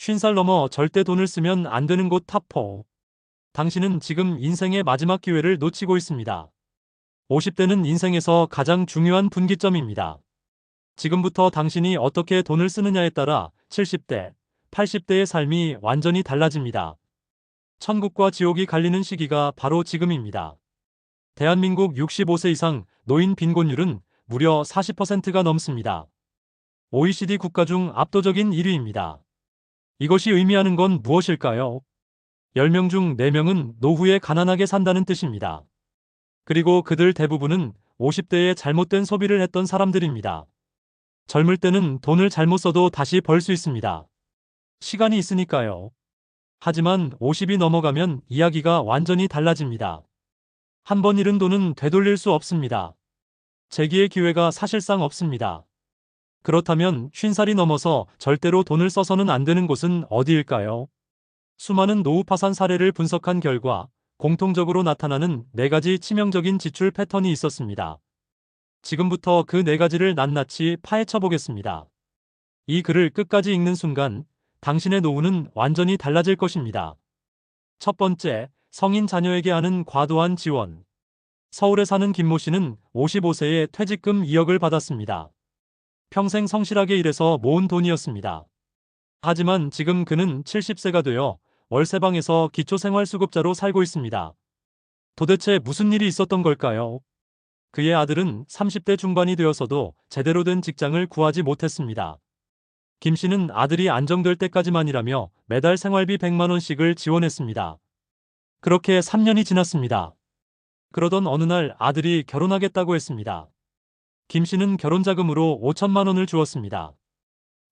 50살 넘어 절대 돈을 쓰면 안 되는 곳 탑4. 당신은 지금 인생의 마지막 기회를 놓치고 있습니다. 50대는 인생에서 가장 중요한 분기점입니다. 지금부터 당신이 어떻게 돈을 쓰느냐에 따라 70대, 80대의 삶이 완전히 달라집니다. 천국과 지옥이 갈리는 시기가 바로 지금입니다. 대한민국 65세 이상 노인 빈곤율은 무려 40%가 넘습니다. OECD 국가 중 압도적인 1위입니다. 이것이 의미하는 건 무엇일까요? 10명 중 4명은 노후에 가난하게 산다는 뜻입니다. 그리고 그들 대부분은 50대에 잘못된 소비를 했던 사람들입니다. 젊을 때는 돈을 잘못 써도 다시 벌 수 있습니다. 시간이 있으니까요. 하지만 50이 넘어가면 이야기가 완전히 달라집니다. 한 번 잃은 돈은 되돌릴 수 없습니다. 재기의 기회가 사실상 없습니다. 그렇다면 50살이 넘어서 절대로 돈을 써서는 안 되는 곳은 어디일까요? 수많은 노후 파산 사례를 분석한 결과 공통적으로 나타나는 4가지 치명적인 지출 패턴이 있었습니다. 지금부터 그 4가지를 낱낱이 파헤쳐 보겠습니다. 이 글을 끝까지 읽는 순간 당신의 노후는 완전히 달라질 것입니다. 첫 번째, 성인 자녀에게 하는 과도한 지원. 서울에 사는 김모 씨는 55세에 퇴직금 2억을 받았습니다. 평생 성실하게 일해서 모은 돈이었습니다. 하지만 지금 그는 70세가 되어 월세방에서 기초생활수급자로 살고 있습니다. 도대체 무슨 일이 있었던 걸까요? 그의 아들은 30대 중반이 되어서도 제대로 된 직장을 구하지 못했습니다. 김 씨는 아들이 안정될 때까지만 일하며 매달 생활비 100만 원씩을 지원했습니다. 그렇게 3년이 지났습니다. 그러던 어느 날 아들이 결혼하겠다고 했습니다. 김 씨는 결혼자금으로 5천만 원을 주었습니다.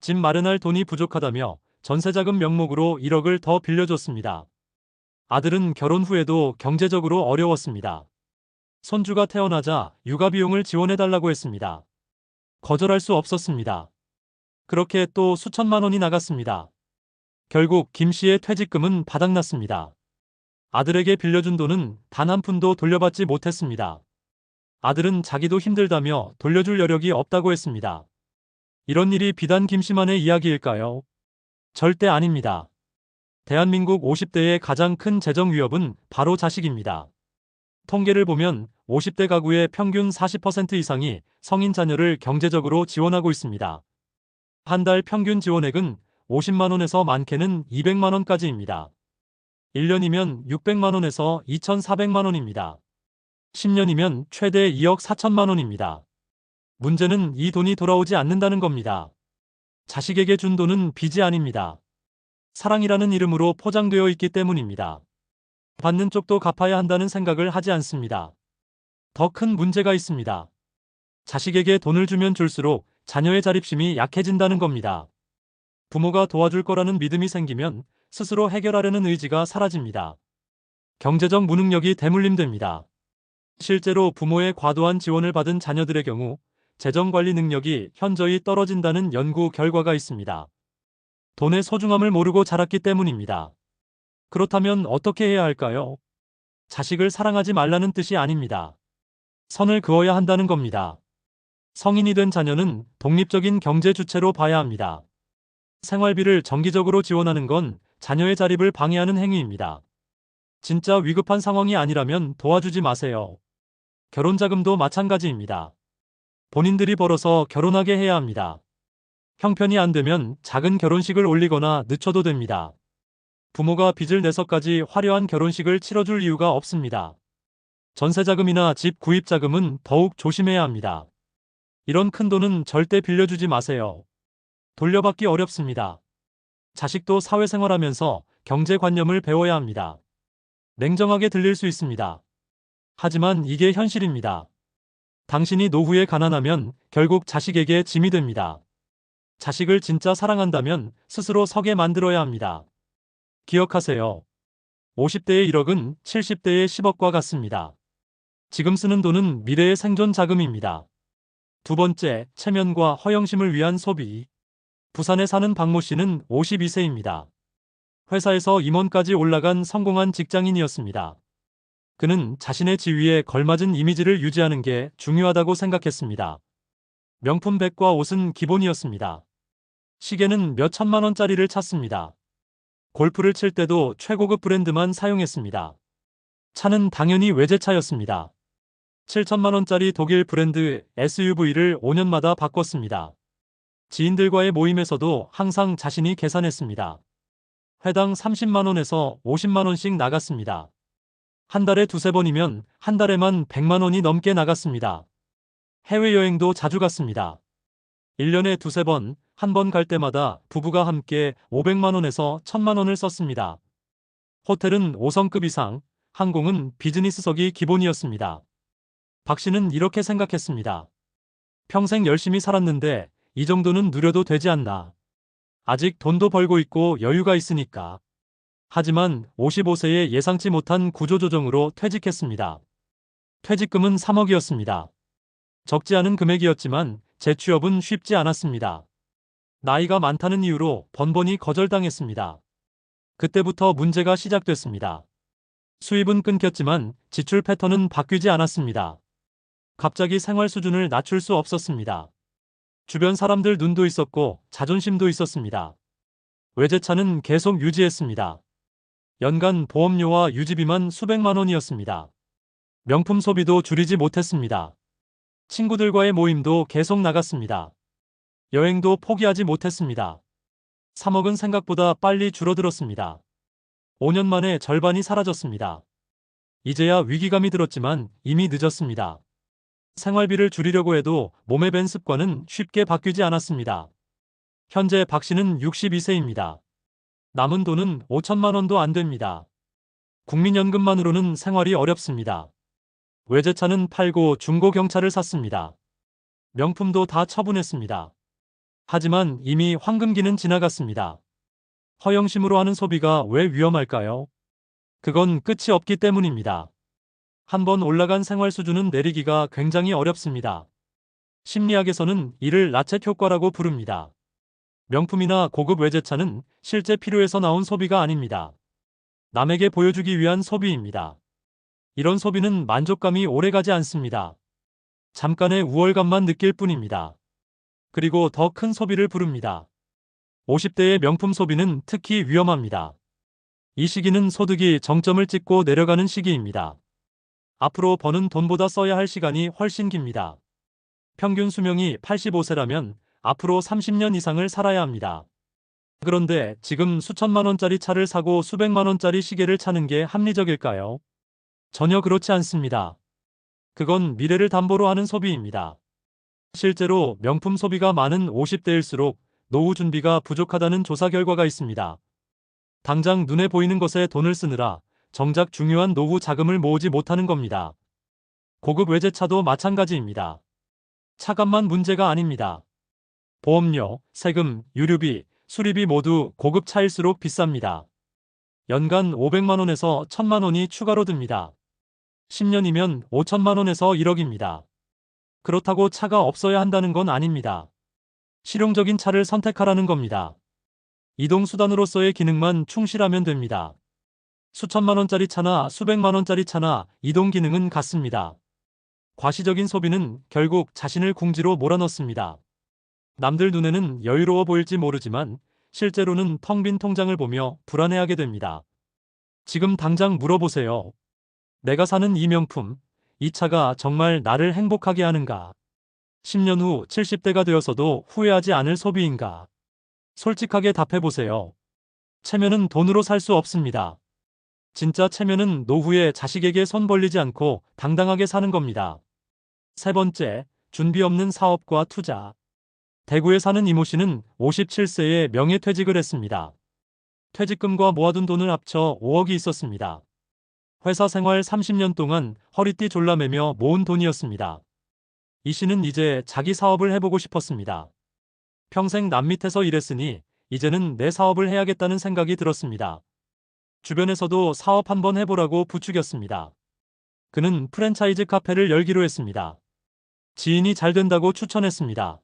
집 마련할 돈이 부족하다며 전세자금 명목으로 1억을 더 빌려줬습니다. 아들은 결혼 후에도 경제적으로 어려웠습니다. 손주가 태어나자 육아비용을 지원해달라고 했습니다. 거절할 수 없었습니다. 그렇게 또 수천만 원이 나갔습니다. 결국 김 씨의 퇴직금은 바닥났습니다. 아들에게 빌려준 돈은 단 한 푼도 돌려받지 못했습니다. 아들은 자기도 힘들다며 돌려줄 여력이 없다고 했습니다. 이런 일이 비단 김 씨만의 이야기일까요? 절대 아닙니다. 대한민국 50대의 가장 큰 재정 위협은 바로 자식입니다. 통계를 보면 50대 가구의 평균 40% 이상이 성인 자녀를 경제적으로 지원하고 있습니다. 한 달 평균 지원액은 50만 원에서 많게는 200만 원까지입니다. 1년이면 600만 원에서 2,400만 원입니다. 10년이면 최대 2억 4천만 원입니다. 문제는 이 돈이 돌아오지 않는다는 겁니다. 자식에게 준 돈은 빚이 아닙니다. 사랑이라는 이름으로 포장되어 있기 때문입니다. 받는 쪽도 갚아야 한다는 생각을 하지 않습니다. 더 큰 문제가 있습니다. 자식에게 돈을 주면 줄수록 자녀의 자립심이 약해진다는 겁니다. 부모가 도와줄 거라는 믿음이 생기면 스스로 해결하려는 의지가 사라집니다. 경제적 무능력이 대물림됩니다. 실제로 부모의 과도한 지원을 받은 자녀들의 경우 재정관리 능력이 현저히 떨어진다는 연구 결과가 있습니다. 돈의 소중함을 모르고 자랐기 때문입니다. 그렇다면 어떻게 해야 할까요? 자식을 사랑하지 말라는 뜻이 아닙니다. 선을 그어야 한다는 겁니다. 성인이 된 자녀는 독립적인 경제 주체로 봐야 합니다. 생활비를 정기적으로 지원하는 건 자녀의 자립을 방해하는 행위입니다. 진짜 위급한 상황이 아니라면 도와주지 마세요. 결혼자금도 마찬가지입니다. 본인들이 벌어서 결혼하게 해야 합니다. 형편이 안 되면 작은 결혼식을 올리거나 늦춰도 됩니다. 부모가 빚을 내서까지 화려한 결혼식을 치러줄 이유가 없습니다. 전세자금이나 집 구입자금은 더욱 조심해야 합니다. 이런 큰 돈은 절대 빌려주지 마세요. 돌려받기 어렵습니다. 자식도 사회생활하면서 경제관념을 배워야 합니다. 냉정하게 들릴 수 있습니다. 하지만 이게 현실입니다. 당신이 노후에 가난하면 결국 자식에게 짐이 됩니다. 자식을 진짜 사랑한다면 스스로 서게 만들어야 합니다. 기억하세요. 50대의 1억은 70대의 10억과 같습니다. 지금 쓰는 돈은 미래의 생존 자금입니다. 두 번째, 체면과 허영심을 위한 소비. 부산에 사는 박모 씨는 52세입니다. 회사에서 임원까지 올라간 성공한 직장인이었습니다. 그는 자신의 지위에 걸맞은 이미지를 유지하는 게 중요하다고 생각했습니다. 명품 백과 옷은 기본이었습니다. 시계는 몇 천만 원짜리를 찼습니다. 골프를 칠 때도 최고급 브랜드만 사용했습니다. 차는 당연히 외제차였습니다. 7천만 원짜리 독일 브랜드 SUV를 5년마다 바꿨습니다. 지인들과의 모임에서도 항상 자신이 계산했습니다. 회당 30만 원에서 50만 원씩 나갔습니다. 한 달에 두세 번이면 한 달에만 100만 원이 넘게 나갔습니다. 해외여행도 자주 갔습니다. 1년에 두세 번, 한 번 갈 때마다 부부가 함께 500만 원에서 1000만 원을 썼습니다. 호텔은 5성급 이상, 항공은 비즈니스석이 기본이었습니다. 박 씨는 이렇게 생각했습니다. 평생 열심히 살았는데 이 정도는 누려도 되지 않나. 아직 돈도 벌고 있고 여유가 있으니까. 하지만 55세에 예상치 못한 구조조정으로 퇴직했습니다. 퇴직금은 3억이었습니다. 적지 않은 금액이었지만 재취업은 쉽지 않았습니다. 나이가 많다는 이유로 번번이 거절당했습니다. 그때부터 문제가 시작됐습니다. 수입은 끊겼지만 지출 패턴은 바뀌지 않았습니다. 갑자기 생활 수준을 낮출 수 없었습니다. 주변 사람들 눈도 있었고 자존심도 있었습니다. 외제차는 계속 유지했습니다. 연간 보험료와 유지비만 수백만 원이었습니다. 명품 소비도 줄이지 못했습니다. 친구들과의 모임도 계속 나갔습니다. 여행도 포기하지 못했습니다. 3억은 생각보다 빨리 줄어들었습니다. 5년 만에 절반이 사라졌습니다. 이제야 위기감이 들었지만 이미 늦었습니다. 생활비를 줄이려고 해도 몸에 밴 습관은 쉽게 바뀌지 않았습니다. 현재 박 씨는 62세입니다. 남은 돈은 5천만 원도 안 됩니다. 국민연금만으로는 생활이 어렵습니다. 외제차는 팔고 중고 경차를 샀습니다. 명품도 다 처분했습니다. 하지만 이미 황금기는 지나갔습니다. 허영심으로 하는 소비가 왜 위험할까요? 그건 끝이 없기 때문입니다. 한번 올라간 생활 수준은 내리기가 굉장히 어렵습니다. 심리학에서는 이를 라쳇 효과라고 부릅니다. 명품이나 고급 외제차는 실제 필요에서 나온 소비가 아닙니다. 남에게 보여주기 위한 소비입니다. 이런 소비는 만족감이 오래가지 않습니다. 잠깐의 우월감만 느낄 뿐입니다. 그리고 더 큰 소비를 부릅니다. 50대의 명품 소비는 특히 위험합니다. 이 시기는 소득이 정점을 찍고 내려가는 시기입니다. 앞으로 버는 돈보다 써야 할 시간이 훨씬 깁니다. 평균 수명이 85세라면 앞으로 30년 이상을 살아야 합니다. 그런데 지금 수천만 원짜리 차를 사고 수백만 원짜리 시계를 차는 게 합리적일까요? 전혀 그렇지 않습니다. 그건 미래를 담보로 하는 소비입니다. 실제로 명품 소비가 많은 50대일수록 노후 준비가 부족하다는 조사 결과가 있습니다. 당장 눈에 보이는 것에 돈을 쓰느라 정작 중요한 노후 자금을 모으지 못하는 겁니다. 고급 외제차도 마찬가지입니다. 차값만 문제가 아닙니다. 보험료, 세금, 유류비, 수리비 모두 고급 차일수록 비쌉니다. 연간 500만 원에서 1000만 원이 추가로 듭니다. 10년이면 5천만 원에서 1억입니다. 그렇다고 차가 없어야 한다는 건 아닙니다. 실용적인 차를 선택하라는 겁니다. 이동수단으로서의 기능만 충실하면 됩니다. 수천만 원짜리 차나 수백만 원짜리 차나 이동 기능은 같습니다. 과시적인 소비는 결국 자신을 궁지로 몰아넣습니다. 남들 눈에는 여유로워 보일지 모르지만 실제로는 텅 빈 통장을 보며 불안해하게 됩니다. 지금 당장 물어보세요. 내가 사는 이 명품, 이 차가 정말 나를 행복하게 하는가? 10년 후 70대가 되어서도 후회하지 않을 소비인가? 솔직하게 답해보세요. 체면은 돈으로 살 수 없습니다. 진짜 체면은 노후에 자식에게 손 벌리지 않고 당당하게 사는 겁니다. 세 번째, 준비 없는 사업과 투자. 대구에 사는 이모 씨는 57세에 명예퇴직을 했습니다. 퇴직금과 모아둔 돈을 합쳐 5억이 있었습니다. 회사 생활 30년 동안 허리띠 졸라매며 모은 돈이었습니다. 이 씨는 이제 자기 사업을 해보고 싶었습니다. 평생 남 밑에서 일했으니 이제는 내 사업을 해야겠다는 생각이 들었습니다. 주변에서도 사업 한번 해보라고 부추겼습니다. 그는 프랜차이즈 카페를 열기로 했습니다. 지인이 잘 된다고 추천했습니다.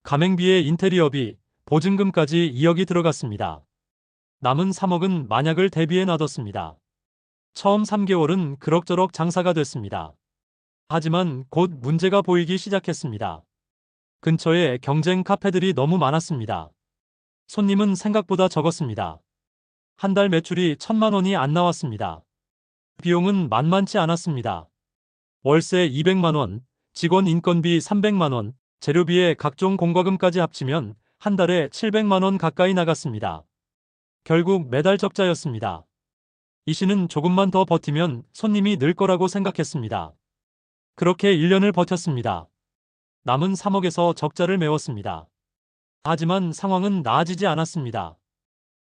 가맹비에 인테리어비, 보증금까지 2억이 들어갔습니다. 남은 3억은 만약을 대비해 놔뒀습니다. 처음 3개월은 그럭저럭 장사가 됐습니다. 하지만 곧 문제가 보이기 시작했습니다. 근처에 경쟁 카페들이 너무 많았습니다. 손님은 생각보다 적었습니다. 한 달 매출이 1,000만 원이 안 나왔습니다. 비용은 만만치 않았습니다. 월세 200만 원, 직원 인건비 300만 원, 재료비에 각종 공과금까지 합치면 한 달에 700만 원 가까이 나갔습니다. 결국 매달 적자였습니다. 이 씨는 조금만 더 버티면 손님이 늘 거라고 생각했습니다. 그렇게 1년을 버텼습니다. 남은 3억에서 적자를 메웠습니다. 하지만 상황은 나아지지 않았습니다.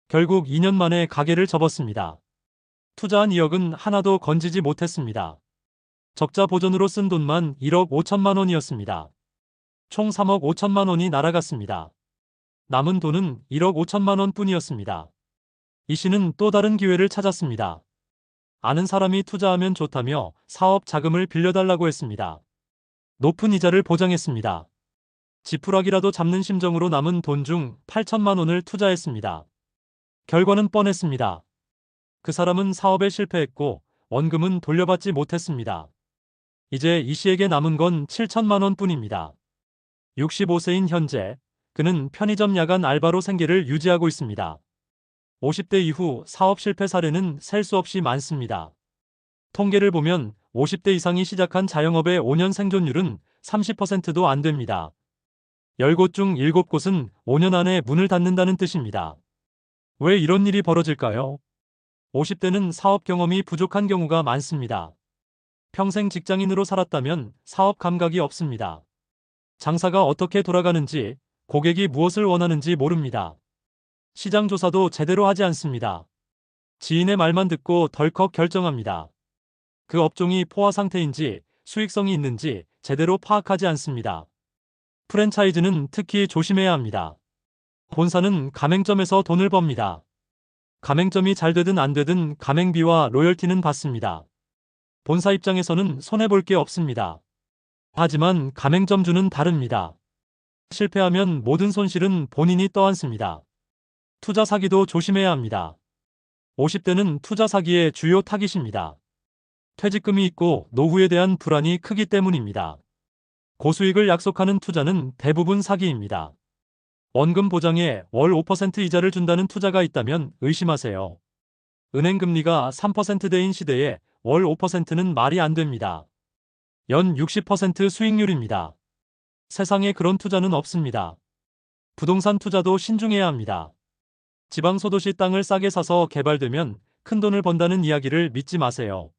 결국 2년 만에 가게를 접었습니다. 투자한 2억은 하나도 건지지 못했습니다. 적자 보전으로 쓴 돈만 1억 5천만 원이었습니다. 총 3억 5천만 원이 날아갔습니다. 남은 돈은 1억 5천만 원 뿐이었습니다. 이 씨는 또 다른 기회를 찾았습니다. 아는 사람이 투자하면 좋다며 사업 자금을 빌려달라고 했습니다. 높은 이자를 보장했습니다. 지푸라기라도 잡는 심정으로 남은 돈 중 8천만 원을 투자했습니다. 결과는 뻔했습니다. 그 사람은 사업에 실패했고 원금은 돌려받지 못했습니다. 이제 이 씨에게 남은 건 7천만 원 뿐입니다. 65세인 현재 그는 편의점 야간 알바로 생계를 유지하고 있습니다. 50대 이후 사업 실패 사례는 셀 수 없이 많습니다. 통계를 보면 50대 이상이 시작한 자영업의 5년 생존율은 30%도 안 됩니다. 10곳 중 7곳은 5년 안에 문을 닫는다는 뜻입니다. 왜 이런 일이 벌어질까요? 50대는 사업 경험이 부족한 경우가 많습니다. 평생 직장인으로 살았다면 사업 감각이 없습니다. 장사가 어떻게 돌아가는지, 고객이 무엇을 원하는지 모릅니다. 시장 조사도 제대로 하지 않습니다. 지인의 말만 듣고 덜컥 결정합니다. 그 업종이 포화 상태인지 수익성이 있는지 제대로 파악하지 않습니다. 프랜차이즈는 특히 조심해야 합니다. 본사는 가맹점에서 돈을 법니다. 가맹점이 잘 되든 안 되든 가맹비와 로열티는 받습니다. 본사 입장에서는 손해볼 게 없습니다. 하지만 가맹점주는 다릅니다. 실패하면 모든 손실은 본인이 떠안습니다. 투자 사기도 조심해야 합니다. 50대는 투자 사기의 주요 타깃입니다. 퇴직금이 있고 노후에 대한 불안이 크기 때문입니다. 고수익을 약속하는 투자는 대부분 사기입니다. 원금 보장에 월 5% 이자를 준다는 투자가 있다면 의심하세요. 은행 금리가 3%대인 시대에 월 5%는 말이 안 됩니다. 연 60% 수익률입니다. 세상에 그런 투자는 없습니다. 부동산 투자도 신중해야 합니다. 지방 소도시 땅을 싸게 사서 개발되면 큰 돈을 번다는 이야기를 믿지 마세요.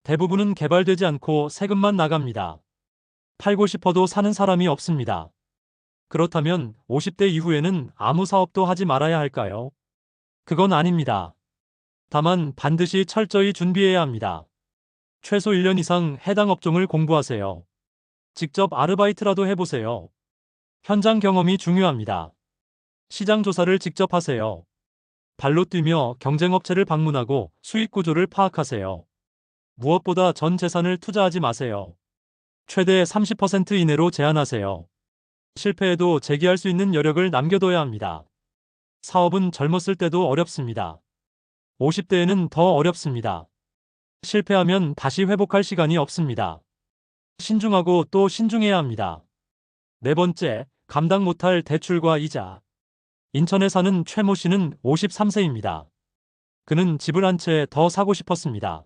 대부분은 개발되지 않고 세금만 나갑니다. 팔고 싶어도 사는 사람이 없습니다. 그렇다면 50대 이후에는 아무 사업도 하지 말아야 할까요? 그건 아닙니다. 다만 반드시 철저히 준비해야 합니다. 최소 1년 이상 해당 업종을 공부하세요. 직접 아르바이트라도 해보세요. 현장 경험이 중요합니다. 시장 조사를 직접 하세요. 발로 뛰며 경쟁업체를 방문하고 수익 구조를 파악하세요. 무엇보다 전 재산을 투자하지 마세요. 최대 30% 이내로 제한하세요. 실패해도 재기할 수 있는 여력을 남겨둬야 합니다. 사업은 젊었을 때도 어렵습니다. 50대에는 더 어렵습니다. 실패하면 다시 회복할 시간이 없습니다. 신중하고 또 신중해야 합니다. 네 번째, 감당 못할 대출과 이자. 인천에 사는 최모 씨는 53세입니다. 그는 집을 한 채 더 사고 싶었습니다.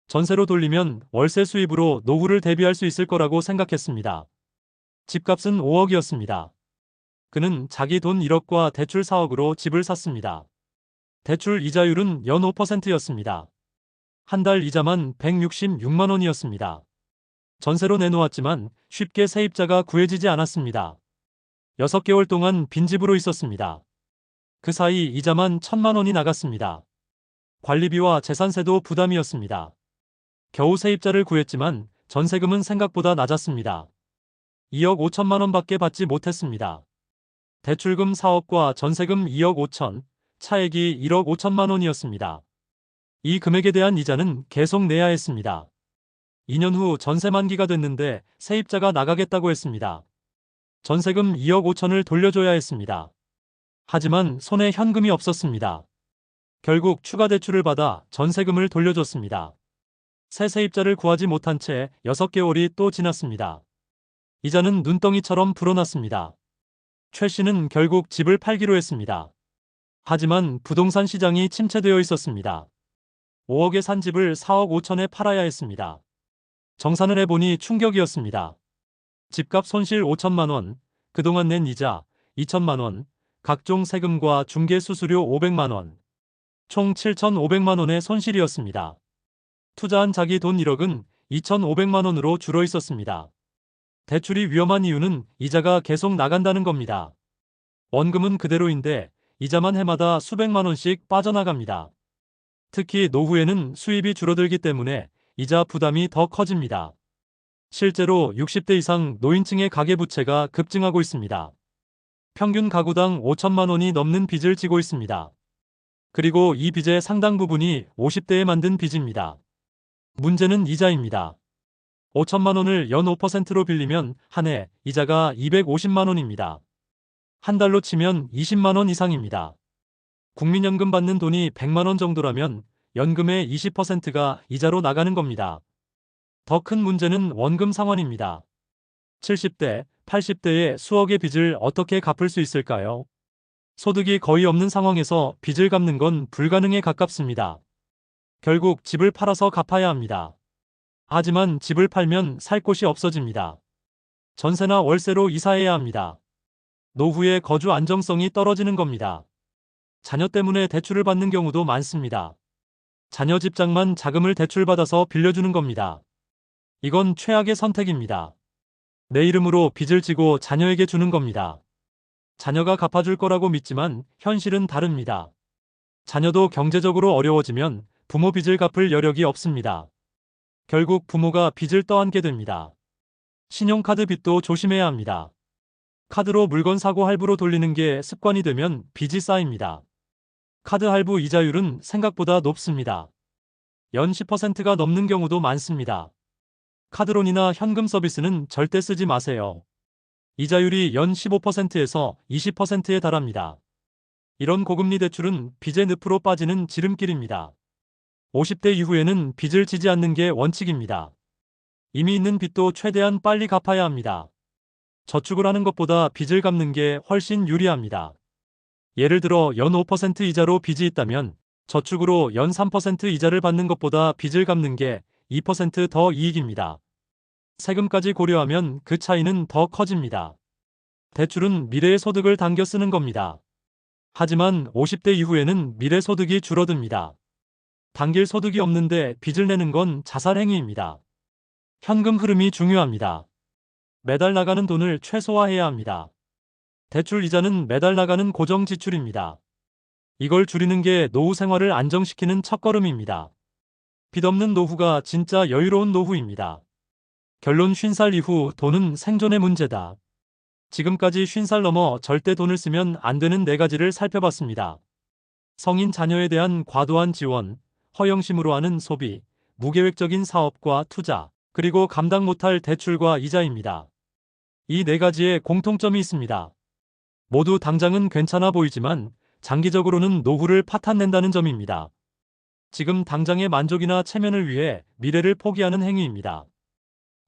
전세로 돌리면 월세 수입으로 노후를 대비할 수 있을 거라고 생각했습니다. 집값은 5억이었습니다. 그는 자기 돈 1억과 대출 4억으로 집을 샀습니다. 대출 이자율은 연 5%였습니다. 한 달 이자만 166만 원이었습니다. 전세로 내놓았지만 쉽게 세입자가 구해지지 않았습니다. 6개월 동안 빈집으로 있었습니다. 그 사이 이자만 1,000만 원이 나갔습니다. 관리비와 재산세도 부담이었습니다. 겨우 세입자를 구했지만 전세금은 생각보다 낮았습니다. 2억 5천만 원밖에 받지 못했습니다. 대출금 4억과 전세금 2억 5천, 차액이 1억 5천만 원이었습니다. 이 금액에 대한 이자는 계속 내야 했습니다. 2년 후 전세 만기가 됐는데 세입자가 나가겠다고 했습니다. 전세금 2억 5천을 돌려줘야 했습니다. 하지만 손에 현금이 없었습니다. 결국 추가 대출을 받아 전세금을 돌려줬습니다. 새 세입자를 구하지 못한 채 6개월이 또 지났습니다. 이자는 눈덩이처럼 불어났습니다. 최 씨는 결국 집을 팔기로 했습니다. 하지만 부동산 시장이 침체되어 있었습니다. 5억에 산 집을 4억 5천에 팔아야 했습니다. 정산을 해보니 충격이었습니다. 집값 손실 5천만 원, 그동안 낸 이자 2천만 원, 각종 세금과 중개 수수료 500만 원, 총 7,500만 원의 손실이었습니다. 투자한 자기 돈 1억은 2,500만 원으로 줄어 있었습니다. 대출이 위험한 이유는 이자가 계속 나간다는 겁니다. 원금은 그대로인데 이자만 해마다 수백만 원씩 빠져나갑니다. 특히 노후에는 수입이 줄어들기 때문에 이자 부담이 더 커집니다. 실제로 60대 이상 노인층의 가계부채가 급증하고 있습니다. 평균 가구당 5천만 원이 넘는 빚을 지고 있습니다. 그리고 이 빚의 상당 부분이 50대에 만든 빚입니다. 문제는 이자입니다. 5천만 원을 연 5%로 빌리면 한 해 이자가 250만 원입니다. 한 달로 치면 20만 원 이상입니다. 국민연금 받는 돈이 100만 원 정도라면 연금의 20%가 이자로 나가는 겁니다. 더 큰 문제는 원금 상환입니다. 70대, 80대의 수억의 빚을 어떻게 갚을 수 있을까요? 소득이 거의 없는 상황에서 빚을 갚는 건 불가능에 가깝습니다. 결국 집을 팔아서 갚아야 합니다. 하지만 집을 팔면 살 곳이 없어집니다. 전세나 월세로 이사해야 합니다. 노후의 거주 안정성이 떨어지는 겁니다. 자녀 때문에 대출을 받는 경우도 많습니다. 자녀 집장만 자금을 대출받아서 빌려주는 겁니다. 이건 최악의 선택입니다. 내 이름으로 빚을 지고 자녀에게 주는 겁니다. 자녀가 갚아줄 거라고 믿지만 현실은 다릅니다. 자녀도 경제적으로 어려워지면 부모 빚을 갚을 여력이 없습니다. 결국 부모가 빚을 떠안게 됩니다. 신용카드 빚도 조심해야 합니다. 카드로 물건 사고 할부로 돌리는 게 습관이 되면 빚이 쌓입니다. 카드 할부 이자율은 생각보다 높습니다. 연 10%가 넘는 경우도 많습니다. 카드론이나 현금 서비스는 절대 쓰지 마세요. 이자율이 연 15%에서 20%에 달합니다. 이런 고금리 대출은 빚의 늪으로 빠지는 지름길입니다. 50대 이후에는 빚을 지지 않는 게 원칙입니다. 이미 있는 빚도 최대한 빨리 갚아야 합니다. 저축을 하는 것보다 빚을 갚는 게 훨씬 유리합니다. 예를 들어 연 5% 이자로 빚이 있다면 저축으로 연 3% 이자를 받는 것보다 빚을 갚는 게 2% 더 이익입니다. 세금까지 고려하면 그 차이는 더 커집니다. 대출은 미래의 소득을 당겨 쓰는 겁니다. 하지만 50대 이후에는 미래 소득이 줄어듭니다. 당길 소득이 없는데 빚을 내는 건 자살 행위입니다. 현금 흐름이 중요합니다. 매달 나가는 돈을 최소화해야 합니다. 대출 이자는 매달 나가는 고정 지출입니다. 이걸 줄이는 게 노후 생활을 안정시키는 첫걸음입니다. 빚 없는 노후가 진짜 여유로운 노후입니다. 결론 50살 이후 돈은 생존의 문제다. 지금까지 50살 넘어 절대 돈을 쓰면 안 되는 4가지를 살펴봤습니다. 성인 자녀에 대한 과도한 지원, 허영심으로 하는 소비, 무계획적인 사업과 투자, 그리고 감당 못할 대출과 이자입니다. 이 4가지에 공통점이 있습니다. 모두 당장은 괜찮아 보이지만 장기적으로는 노후를 파탄낸다는 점입니다. 지금 당장의 만족이나 체면을 위해 미래를 포기하는 행위입니다.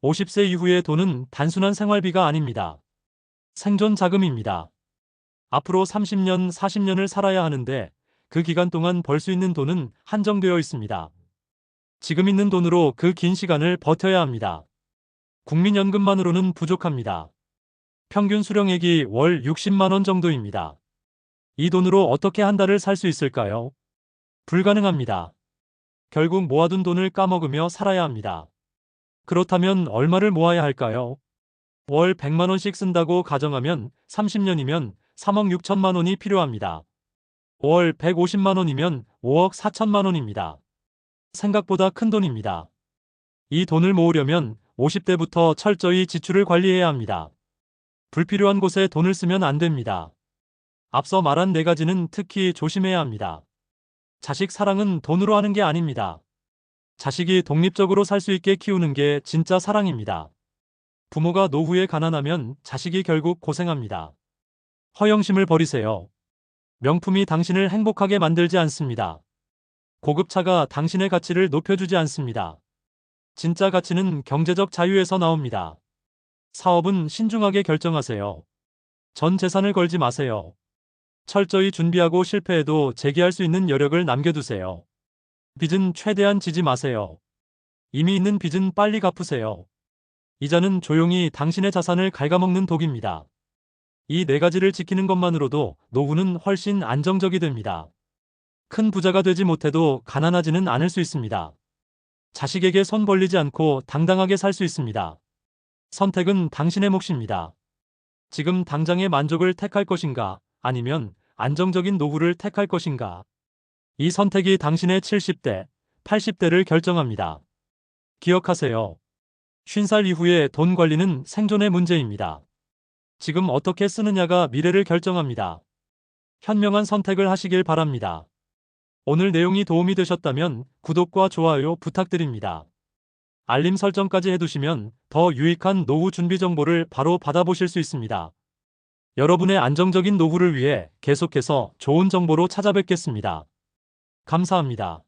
50세 이후의 돈은 단순한 생활비가 아닙니다. 생존 자금입니다. 앞으로 30년, 40년을 살아야 하는데 그 기간 동안 벌 수 있는 돈은 한정되어 있습니다. 지금 있는 돈으로 그 긴 시간을 버텨야 합니다. 국민연금만으로는 부족합니다. 평균 수령액이 월 60만 원 정도입니다. 이 돈으로 어떻게 한 달을 살 수 있을까요? 불가능합니다. 결국 모아둔 돈을 까먹으며 살아야 합니다. 그렇다면 얼마를 모아야 할까요? 월 100만 원씩 쓴다고 가정하면 30년이면 3억 6천만 원이 필요합니다. 월 150만 원이면 5억 4천만 원입니다. 생각보다 큰 돈입니다. 이 돈을 모으려면 50대부터 철저히 지출을 관리해야 합니다. 불필요한 곳에 돈을 쓰면 안 됩니다. 앞서 말한 4가지는 특히 조심해야 합니다. 자식 사랑은 돈으로 하는 게 아닙니다. 자식이 독립적으로 살 수 있게 키우는 게 진짜 사랑입니다. 부모가 노후에 가난하면 자식이 결국 고생합니다. 허영심을 버리세요. 명품이 당신을 행복하게 만들지 않습니다. 고급차가 당신의 가치를 높여주지 않습니다. 진짜 가치는 경제적 자유에서 나옵니다. 사업은 신중하게 결정하세요. 전 재산을 걸지 마세요. 철저히 준비하고 실패해도 재기할 수 있는 여력을 남겨두세요. 빚은 최대한 지지 마세요. 이미 있는 빚은 빨리 갚으세요. 이자는 조용히 당신의 자산을 갉아먹는 독입니다. 이 네 가지를 지키는 것만으로도 노후는 훨씬 안정적이 됩니다. 큰 부자가 되지 못해도 가난하지는 않을 수 있습니다. 자식에게 손 벌리지 않고 당당하게 살 수 있습니다. 선택은 당신의 몫입니다. 지금 당장의 만족을 택할 것인가, 아니면 안정적인 노후를 택할 것인가. 이 선택이 당신의 70대, 80대를 결정합니다. 기억하세요. 50살 이후의 돈 관리는 생존의 문제입니다. 지금 어떻게 쓰느냐가 미래를 결정합니다. 현명한 선택을 하시길 바랍니다. 오늘 내용이 도움이 되셨다면 구독과 좋아요 부탁드립니다. 알림 설정까지 해두시면 더 유익한 노후 준비 정보를 바로 받아보실 수 있습니다. 여러분의 안정적인 노후를 위해 계속해서 좋은 정보로 찾아뵙겠습니다. 감사합니다.